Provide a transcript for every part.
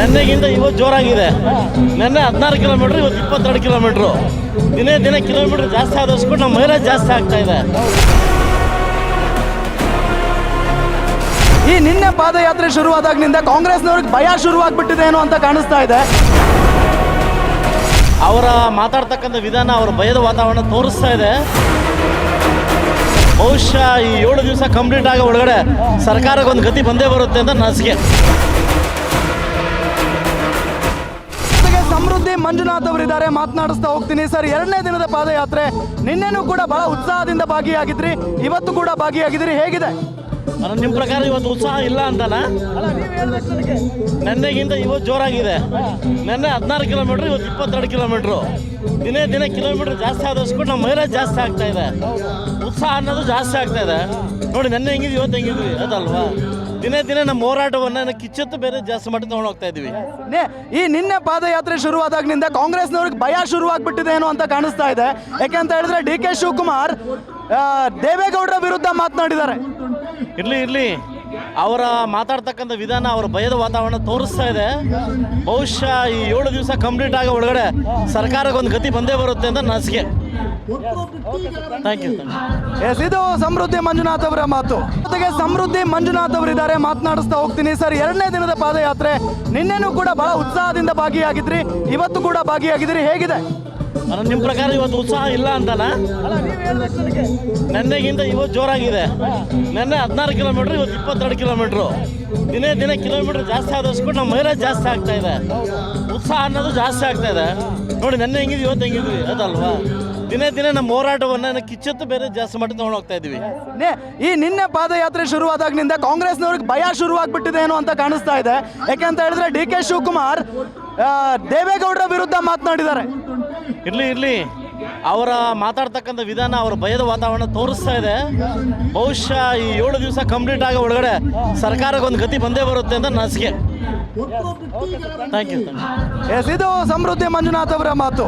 ನೆನ್ನೆಗಿಂತ ಇವತ್ತು ಜೋರಾಗಿದೆ. ನೆನ್ನೆ 16 ಕಿಲೋಮೀಟ್ರ್, ಇವತ್ತು 22 ಕಿಲೋಮೀಟ್ರು. ದಿನೇ ದಿನೇ ಕಿಲೋಮೀಟ್ರ್ ಜಾಸ್ತಿ ಆದಷ್ಟು ನಮ್ಮ ಮೈಲೇಜ್ ಜಾಸ್ತಿ ಆಗ್ತಾ ಇದೆ. ಈ ನಿನ್ನೆ ಪಾದಯಾತ್ರೆ ಶುರುವಾದಾಗಿನಿಂದ ಕಾಂಗ್ರೆಸ್ನವ್ರಿಗೆ ಭಯ ಶುರುವಾಗ್ಬಿಟ್ಟಿದೆ ಏನೋ ಅಂತ ಕಾಣಿಸ್ತಾ ಇದೆ. ಅವರ ಮಾತಾಡ್ತಕ್ಕಂಥ ವಿಧಾನ ಅವರ ಭಯದ ವಾತಾವರಣ ತೋರಿಸ್ತಾ ಇದೆ. ಬಹುಶಃ ಈ 7 ದಿವಸ ಕಂಪ್ಲೀಟ್ ಆಗೋ ಒಳಗಡೆ ಸರ್ಕಾರಕ್ಕೆ ಒಂದು ಗತಿ ಬಂದೇ ಬರುತ್ತೆ ಅಂತ ನಸಿಕೆ. ಸಮೃದ್ಧಿ ಮಂಜುನಾಥ್ ಅವರಿದ್ದಾರೆ, ಮಾತನಾಡಿಸ್ತಾ ಹೋಗ್ತೀನಿ. ಸರ್, 2ನೇ ದಿನದ ಪಾದಯಾತ್ರೆ, ನಿನ್ನೆನೂ ಕೂಡ ಬಹಳ ಉತ್ಸಾಹದಿಂದ ಭಾಗಿಯಾಗಿದ್ರಿ, ಇವತ್ತು ಕೂಡ ಭಾಗಿಯಾಗಿದ್ದೀರಿ, ಹೇಗಿದೆ? ನಿಮ್ಮ ಪ್ರಕಾರ ಇವತ್ತು ಉತ್ಸಾಹ ಇಲ್ಲ ಅಂತನಾ? ನೆನ್ನೆಗಿಂತ ಇವತ್ತು ಜೋರಾಗಿದೆ. ನೆನ್ನೆ 16 ಕಿಲೋಮೀಟ್ರ್, ಇವತ್ತು 22 ಕಿಲೋಮೀಟ್ರು. ದಿನೇ ದಿನೇ ಕಿಲೋಮೀಟ್ರ್ ಜಾಸ್ತಿ ಆದಷ್ಟು ನಮ್ಮ ಮೈಲೇಜ್ ಜಾಸ್ತಿ ಆಗ್ತಾ ಇದೆ. ಉತ್ಸಾಹ ಅನ್ನೋದು ಜಾಸ್ತಿ ಆಗ್ತಾ ಇದೆ. ನೋಡಿ, ನೆನ್ನೆ ಹೆಂಗಿದ್ವಿ, ಇವತ್ತು ಹೆಂಗಿದ್ವಿ, ಅದಲ್ವಾ? ದಿನೇ ದಿನೇ ನಮ್ಮ ಹೋರಾಟವನ್ನು ಕಿಚ್ಚತ್ತು ಬೇರೆ ಜಾಸ್ತಿ ಮಾಡಿ ತೊಗೊಂಡು ಹೋಗ್ತಾ ಇದ್ವಿ. ಈ ನಿನ್ನೆ ಪಾದಯಾತ್ರೆ ಶುರುವಾದಾಗಿನಿಂದ ಕಾಂಗ್ರೆಸ್ನವ್ರಿಗೆ ಭಯ ಶುರುವಾಗ್ಬಿಟ್ಟಿದೆ ಏನೋ ಅಂತ ಕಾಣಿಸ್ತಾ ಇದೆ. ಯಾಕೆಂತ ಹೇಳಿದ್ರೆ DK ಶಿವಕುಮಾರ್ ದೇವೇಗೌಡರ ವಿರುದ್ಧ ಮಾತನಾಡಿದ್ದಾರೆ. ಇರಲಿ ಅವರ ಮಾತಾಡ್ತಕ್ಕಂಥ ವಿಧಾನ ಅವರ ಭಯದ ವಾತಾವರಣ ತೋರಿಸ್ತಾ ಇದೆ. ಬಹುಶಃ ಈ 7 ದಿವಸ ಕಂಪ್ಲೀಟ್ ಆಗೋ ಒಳಗಡೆ ಸರ್ಕಾರಕ್ಕೆ ಒಂದು ಗತಿ ಬಂದೇ ಬರುತ್ತೆ ಅಂತ ನಸಿಕೆ. Thank you. ಇದು ಸಮೃದ್ಧಿ ಮಂಜುನಾಥ್ ಅವರ ಮಾತು. ಜೊತೆಗೆ ಸಮೃದ್ಧಿ ಮಂಜುನಾಥ್ ಅವರಿದ್ದಾರೆ, ಮಾತನಾಡಿಸ್ತಾ ಹೋಗ್ತೀನಿ. ಸರ್, 2ನೇ ದಿನದ ಪಾದಯಾತ್ರೆ, ನಿನ್ನೆನೂ ಕೂಡ ಬಹಳ ಉತ್ಸಾಹದಿಂದ ಭಾಗಿಯಾಗಿದ್ರಿ, ಇವತ್ತು ಕೂಡ ಭಾಗಿಯಾಗಿದ್ದೀರಿ, ಹೇಗಿದೆ? ನಿಮ್ಮ ಪ್ರಕಾರ ಇವತ್ತು ಉತ್ಸಾಹ ಇಲ್ಲ ಅಂತನಾ? ನೆನ್ನೆಗಿಂತ ಇವತ್ತು ಜೋರಾಗಿದೆ. ನೆನ್ನೆ 16 ಕಿಲೋಮೀಟ್ರ್, ಇವತ್ತು 22 ಕಿಲೋಮೀಟ್ರು. ದಿನೇ ದಿನೇ ಕಿಲೋಮೀಟ್ರ್ ಜಾಸ್ತಿ ಆದಷ್ಟು ನಮ್ಮ ಮೈಲೇಜ್ ಜಾಸ್ತಿ ಆಗ್ತಾ ಇದೆ. ಉತ್ಸಾಹ ಅನ್ನೋದು ಜಾಸ್ತಿ ಆಗ್ತಾ ಇದೆ. ನೋಡಿ, ನೆನ್ನೆ ಹೆಂಗಿದ್ವಿ, ಇವತ್ತು ಹೆಂಗಿದ್ವಿ, ಅದಲ್ವಾ? ದಿನೇ ದಿನೇ ನಮ್ಮ ಹೋರಾಟವನ್ನು ಕಿಚ್ಚತ್ತು ಬೇರೆ ಜಾಸ್ತಿ ಮಾಡಿ ತೊಗೊಂಡು ಹೋಗ್ತಾ ಇದ್ವಿ. ಈ ನಿನ್ನೆ ಪಾದಯಾತ್ರೆ ಶುರುವಾದಾಗಿನಿಂದ ಕಾಂಗ್ರೆಸ್ನವ್ರಿಗೆ ಭಯ ಶುರುವಾಗ್ಬಿಟ್ಟಿದೆ ಏನೋ ಅಂತ ಕಾಣಿಸ್ತಾ ಇದೆ. ಯಾಕೆಂತ ಹೇಳಿದ್ರೆ DK ಶಿವಕುಮಾರ್ ದೇವೇಗೌಡರ ವಿರುದ್ಧ ಮಾತನಾಡಿದ್ದಾರೆ. ಇರಲಿ ಅವರ ಮಾತಾಡ್ತಕ್ಕಂಥ ವಿಧಾನ ಅವರ ಭಯದ ವಾತಾವರಣ ತೋರಿಸ್ತಾ ಇದೆ. ಬಹುಶಃ ಈ 7 ದಿವಸ ಕಂಪ್ಲೀಟ್ ಆಗೋ ಒಳಗಡೆ ಸರ್ಕಾರಕ್ಕೆ ಒಂದು ಗತಿ ಬಂದೇ ಬರುತ್ತೆ ಅಂತ ನಸಿಕೆ. Thank you. ಇದು ಸಮೃದ್ಧಿ ಮಂಜುನಾಥ್ ಅವರ ಮಾತು.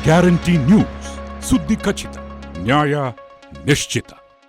ಗ್ಯಾರಂಟಿ ನ್ಯೂಸ್, ಸುದ್ದಿ ಖಚಿತ, ನ್ಯಾಯ ನಿಶ್ಚಿತ.